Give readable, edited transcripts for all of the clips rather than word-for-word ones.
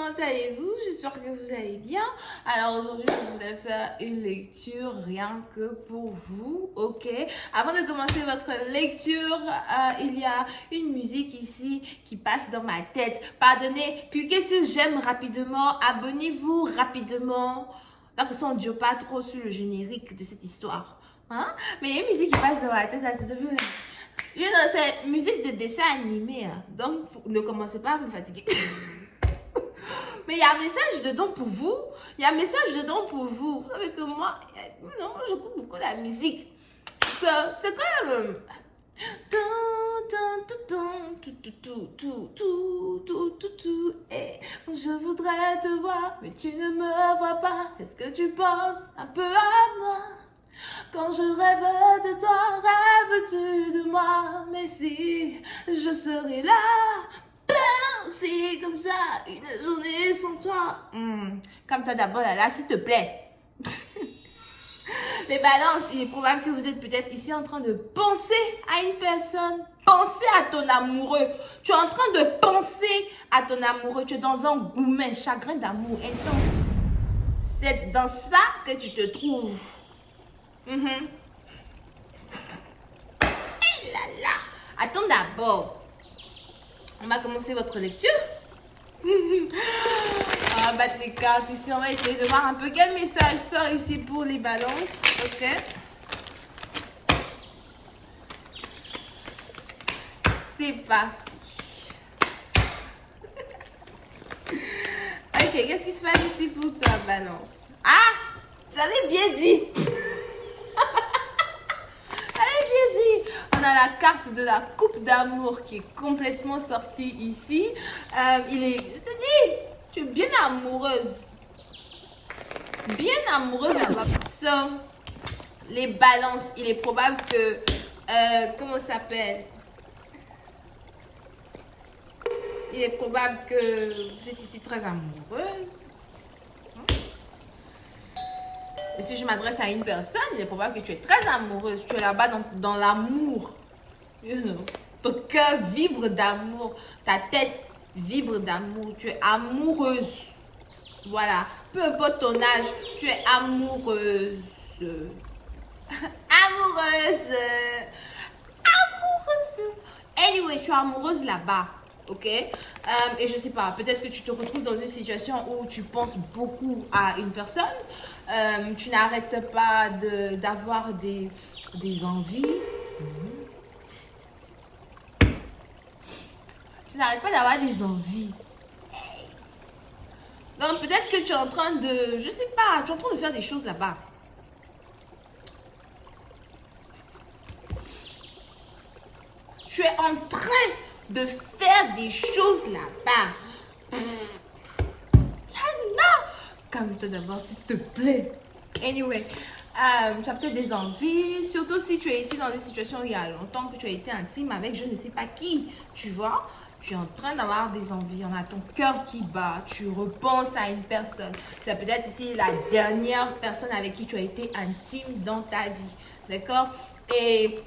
comment allez-vous? J'espère que vous allez bien. Alors aujourd'hui, je voulais faire une lecture rien que pour vous, ok? Avant de commencer votre lecture, il y a une musique ici qui passe dans ma tête. Pardonnez, cliquez sur j'aime rapidement, abonnez-vous rapidement. Là, comme ça, on ne dure pas trop sur le générique de cette histoire. Hein? Mais il y a une musique qui passe dans ma tête, là, c'est musique de dessin animé, hein. Donc ne commencez pas à me fatiguer. Mais il y a un message dedans pour vous. Il y a un message dedans pour vous. Vous savez que moi, non, j'écoute beaucoup la musique. C'est quand même... Je voudrais te voir, mais tu ne me vois pas. Est-ce que tu penses un peu à moi? Quand je rêve de toi, rêves-tu de moi? Mais si je serais là, c'est comme ça, une journée sans toi. Calme-toi d'abord là, s'il te plaît. Les balances, il est probable que vous êtes peut-être ici en train de penser à une personne. Penser à ton amoureux. Tu es en train de penser à ton amoureux. Tu es dans un gourmet, un chagrin d'amour intense. C'est dans ça que tu te trouves. Et là là. Attends d'abord. On va commencer votre lecture. On va battre les cartes ici. On va essayer de voir un peu quel message sort ici pour les balances. Ok. C'est parti. Ok, qu'est-ce qui se passe ici pour toi, balance? Ah, j'avais bien dit. On a la carte de la coupe d'amour qui est complètement sortie ici. Je te dis, tu es bien amoureuse. Bien amoureuse. So, les balances, il est probable que... comment ça s'appelle? Il est probable que vous êtes ici très amoureuse. Et si je m'adresse à une personne, il est probable que tu es très amoureuse. Tu es là-bas dans l'amour. Ton cœur vibre d'amour. Ta tête vibre d'amour. Tu es amoureuse. Voilà. Peu importe ton âge, tu es amoureuse. Amoureuse. Amoureuse. Anyway, tu es amoureuse là-bas. Ok? Et je sais pas, peut-être que tu te retrouves dans une situation où tu penses beaucoup à une personne. Tu n'arrêtes pas d'avoir des envies. Tu n'arrêtes pas d'avoir des envies. Donc peut-être que tu es en train de... Je sais pas, tu es en train de faire des choses là-bas. Tu es en train de faire des choses là-bas. Calme-toi d'abord, s'il te plaît. Anyway, tu as peut-être des envies, surtout si tu es ici dans des situations où il y a longtemps que tu as été intime avec je ne sais pas qui, tu vois. Tu es en train d'avoir des envies, on a ton cœur qui bat, tu repenses à une personne. C'est peut-être ici la dernière personne avec qui tu as été intime dans ta vie, d'accord? Et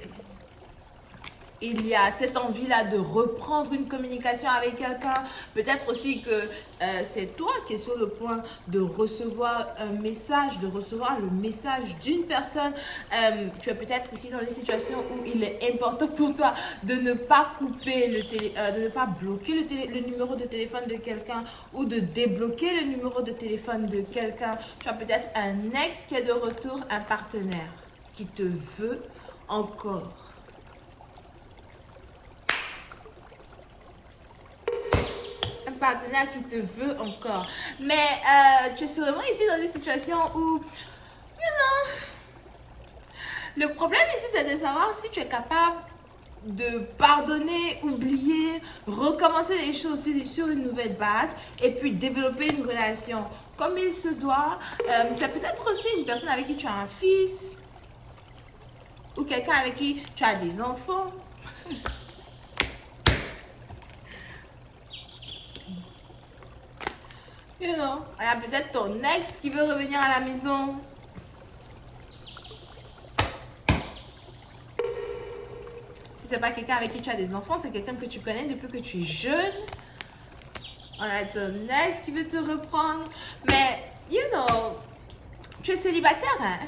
il y a cette envie-là de reprendre une communication avec quelqu'un. Peut-être aussi que c'est toi qui es sur le point de recevoir un message, de recevoir le message d'une personne. Tu es peut-être ici dans une situation où il est important pour toi de ne pas couper de ne pas bloquer le numéro de téléphone de quelqu'un ou de débloquer le numéro de téléphone de quelqu'un. Tu as peut-être un ex qui est de retour, un partenaire qui te veut encore. Partenaire qui te veut encore. Mais tu es sûrement ici dans une situation où, le problème ici, c'est de savoir si tu es capable de pardonner, oublier, recommencer les choses sur une nouvelle base et puis développer une relation comme il se doit. C'est peut-être aussi une personne avec qui tu as un fils ou quelqu'un avec qui tu as des enfants. Il y a peut-être ton ex qui veut revenir à la maison. Si ce n'est pas quelqu'un avec qui tu as des enfants, c'est quelqu'un que tu connais depuis que tu es jeune. On a ton ex qui veut te reprendre. Mais, you know, tu es célibataire, hein?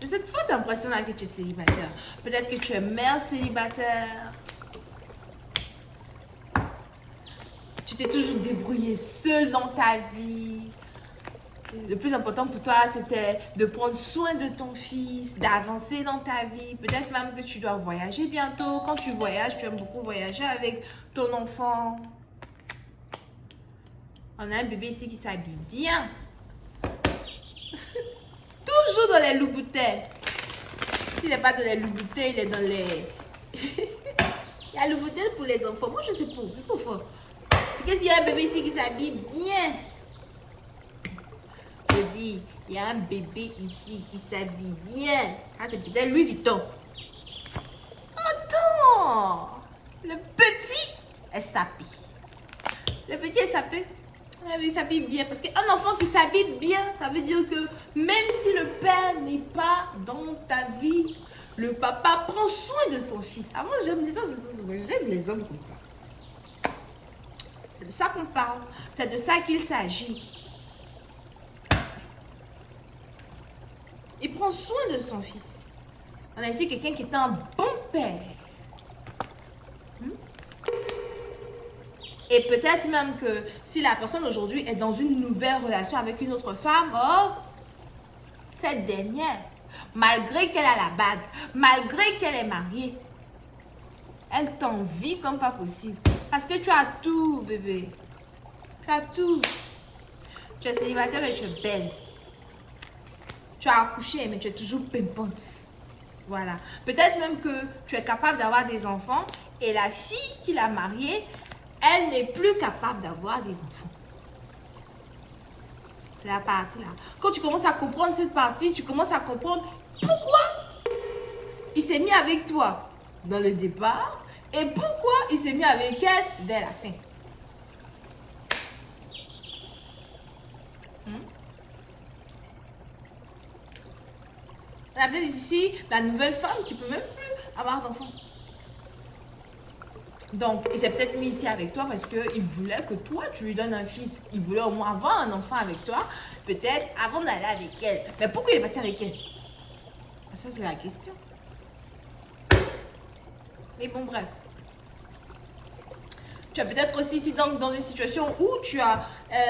J'ai cette forte impression là que tu es célibataire. Peut-être que tu es mère célibataire. Tu t'es toujours débrouillée seule dans ta vie. Le plus important pour toi, c'était de prendre soin de ton fils, d'avancer dans ta vie. Peut-être même que tu dois voyager bientôt. Quand tu voyages, tu aimes beaucoup voyager avec ton enfant. On a un bébé ici qui s'habille bien. Toujours dans les loups-bouteilles. S'il n'est pas dans les loups-bouteilles, il est dans les... Il y a loups-bouteilles pour les enfants. Moi, je sais pas. C'est pas fort. Qu'est-ce qu'il y a un bébé ici qui s'habille bien? Je dis, il y a un bébé ici qui s'habille bien. Ah, c'est peut-être Louis Vuitton. Attends! Le petit est sapé. Le petit est sapé. Il s'habille bien. Parce qu'un enfant qui s'habille bien, ça veut dire que même si le père n'est pas dans ta vie, le papa prend soin de son fils. Ah, moi, j'aime les hommes, j'aime les hommes comme ça. C'est de ça qu'on parle. C'est de ça qu'il s'agit. Il prend soin de son fils. On a ici quelqu'un qui est un bon père. Et peut-être même que si la personne aujourd'hui est dans une nouvelle relation avec une autre femme, oh, cette dernière, malgré qu'elle a la bague, malgré qu'elle est mariée, elle t'envie comme pas possible. Parce que tu as tout, bébé. Tu as tout. Tu es célibataire mais tu es belle. Tu as accouché mais tu es toujours pimpante. Voilà. Peut-être même que tu es capable d'avoir des enfants et la fille qui l'a mariée, elle n'est plus capable d'avoir des enfants. C'est la partie là. Quand tu commences à comprendre cette partie, tu commences à comprendre pourquoi il s'est mis avec toi dans le départ et pourquoi il s'est mis avec elle vers la fin. On a peut-être ici la nouvelle femme qui ne peut même plus avoir d'enfants. Donc, il s'est peut-être mis ici avec toi parce qu'il voulait que toi, tu lui donnes un fils. Il voulait au moins avoir un enfant avec toi, peut-être avant d'aller avec elle. Mais pourquoi il est parti avec elle? Ça, c'est la question. Mais bon, bref. Tu as peut-être aussi ici donc, dans une situation où tu as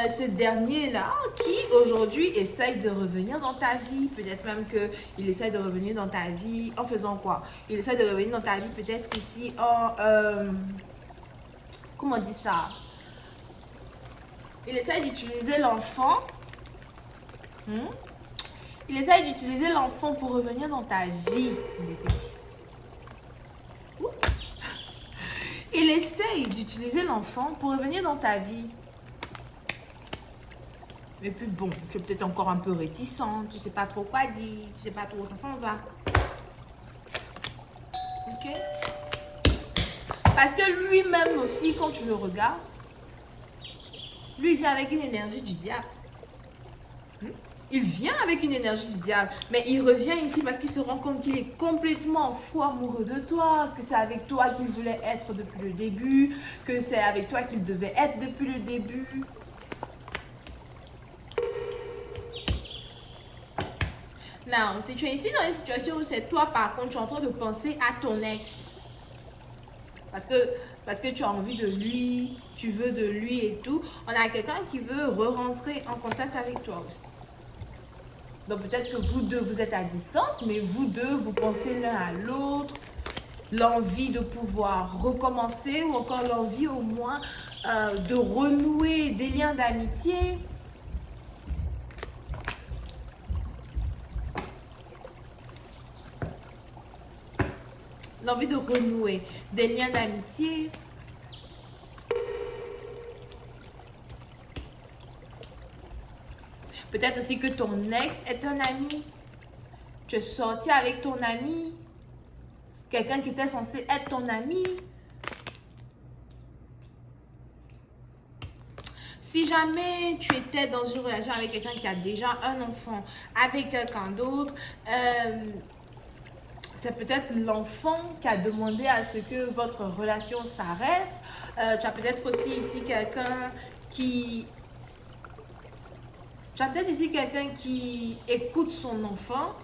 ce dernier-là qui aujourd'hui essaye de revenir dans ta vie. Peut-être même qu'il essaye de revenir dans ta vie en faisant quoi? Il essaye de revenir dans ta vie peut-être ici en... comment on dit ça? Il essaye d'utiliser l'enfant. Il essaye d'utiliser l'enfant pour revenir dans ta vie. Il essaye d'utiliser l'enfant pour revenir dans ta vie. Mais puis bon, tu es peut-être encore un peu réticente, tu sais pas trop quoi dire, tu sais pas trop où ça s'en va. Ok? Parce que lui-même aussi, quand tu le regardes, lui il vient avec une énergie du diable. Il vient avec une énergie du diable, mais il revient ici parce qu'il se rend compte qu'il est complètement fou amoureux de toi, que c'est avec toi qu'il voulait être depuis le début, que c'est avec toi qu'il devait être depuis le début. Non, si tu es ici dans une situation où c'est toi, par contre, tu es en train de penser à ton ex. Parce que tu as envie de lui, tu veux de lui et tout. On a quelqu'un qui veut re-rentrer en contact avec toi aussi. Donc peut-être que vous deux, vous êtes à distance, mais vous deux, vous pensez l'un à l'autre. L'envie de pouvoir recommencer ou encore l'envie au moins de renouer des liens d'amitié. L'envie de renouer des liens d'amitié. Peut-être aussi que ton ex est un ami. Tu es sorti avec ton ami. Quelqu'un qui était censé être ton ami. Si jamais tu étais dans une relation avec quelqu'un qui a déjà un enfant avec quelqu'un d'autre, c'est peut-être l'enfant qui a demandé à ce que votre relation s'arrête. Tu as peut-être aussi ici quelqu'un qui... Tu as peut-être ici quelqu'un qui écoute son enfant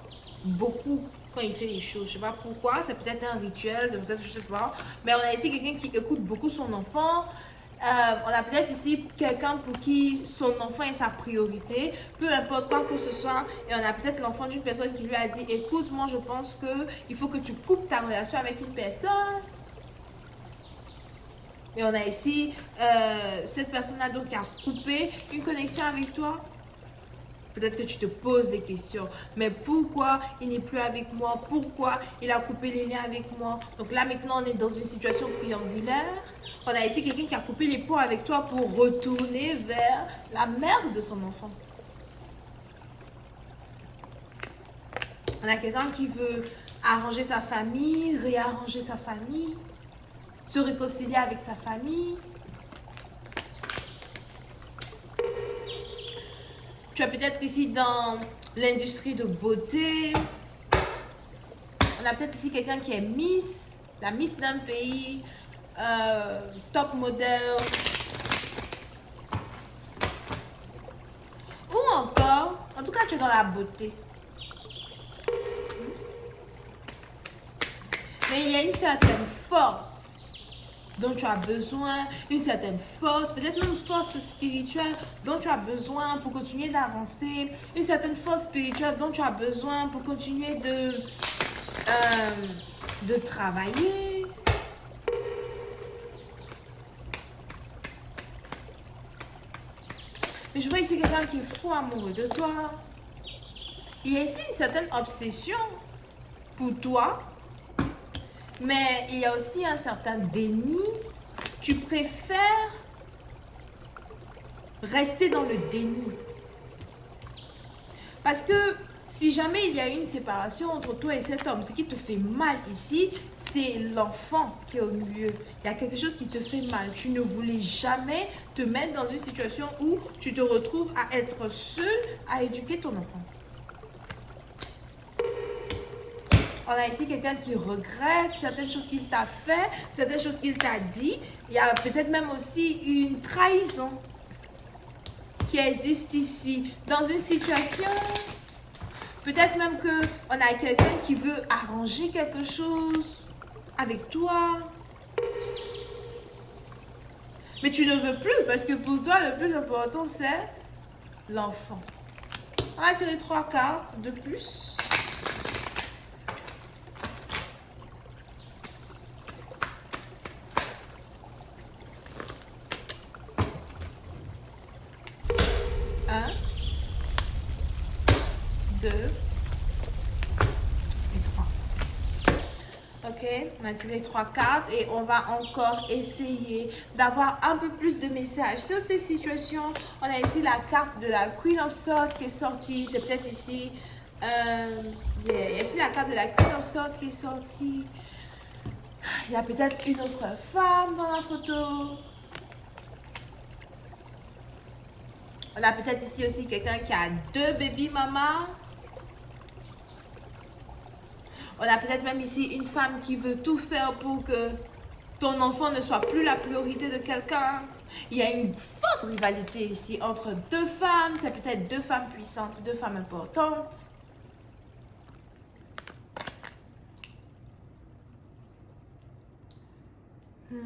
beaucoup quand il fait les choses. Je ne sais pas pourquoi, c'est peut-être un rituel, c'est peut-être, je sais pas. Mais on a ici quelqu'un qui écoute beaucoup son enfant. On a peut-être ici quelqu'un pour qui son enfant est sa priorité, peu importe quoi que ce soit. Et on a peut-être l'enfant d'une personne qui lui a dit, écoute, moi je pense qu'il faut que tu coupes ta relation avec une personne. Et on a ici cette personne-là donc qui a coupé une connexion avec toi. Peut-être que tu te poses des questions. Mais pourquoi il n'est plus avec moi? Pourquoi il a coupé les liens avec moi? Donc là, maintenant, on est dans une situation triangulaire. On a ici quelqu'un qui a coupé les ponts avec toi pour retourner vers la mère de son enfant. On a quelqu'un qui veut arranger sa famille, réarranger sa famille, se réconcilier avec sa famille. Tu es peut-être ici dans l'industrie de beauté. On a peut-être ici quelqu'un qui est Miss, la Miss d'un pays, top modèle. Ou encore, en tout cas, tu es dans la beauté. Mais il y a une certaine force dont tu as besoin, une certaine force, peut-être même une force spirituelle dont tu as besoin pour continuer d'avancer, une certaine force spirituelle dont tu as besoin pour continuer de travailler. Mais je vois ici quelqu'un qui est fou amoureux de toi. Il y a ici une certaine obsession pour toi. Mais il y a aussi un certain déni. Tu préfères rester dans le déni. Parce que si jamais il y a une séparation entre toi et cet homme, ce qui te fait mal ici, c'est l'enfant qui est au milieu. Il y a quelque chose qui te fait mal. Tu ne voulais jamais te mettre dans une situation où tu te retrouves à être seul à éduquer ton enfant. On a ici quelqu'un qui regrette certaines choses qu'il t'a fait, certaines choses qu'il t'a dit. Il y a peut-être même aussi une trahison qui existe ici. Dans une situation, peut-être même qu'on a quelqu'un qui veut arranger quelque chose avec toi. Mais tu ne veux plus parce que pour toi, le plus important, c'est l'enfant. On va tirer 3 cartes de plus. Un, 2 et 3. Ok, on a tiré 3 cartes et on va encore essayer d'avoir un peu plus de messages sur ces situations. On a ici la carte de la Queen of Swords qui est sortie. C'est peut-être ici. Il y a ici la carte de la Queen of Swords qui est sortie. Il y a peut-être une autre femme dans la photo. On a peut-être ici aussi quelqu'un qui a 2 baby mamas. On a peut-être même ici une femme qui veut tout faire pour que ton enfant ne soit plus la priorité de quelqu'un. Il y a une forte rivalité ici entre 2 femmes. C'est peut-être 2 femmes puissantes, 2 femmes importantes. Je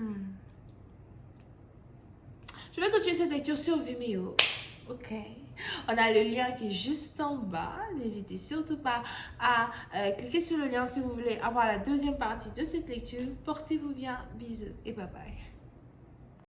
vais continuer cette lecture sur Vimeo. Ok. On a le lien qui est juste en bas. N'hésitez surtout pas à cliquer sur le lien si vous voulez avoir la deuxième partie de cette lecture. Portez-vous bien. Bisous et bye bye.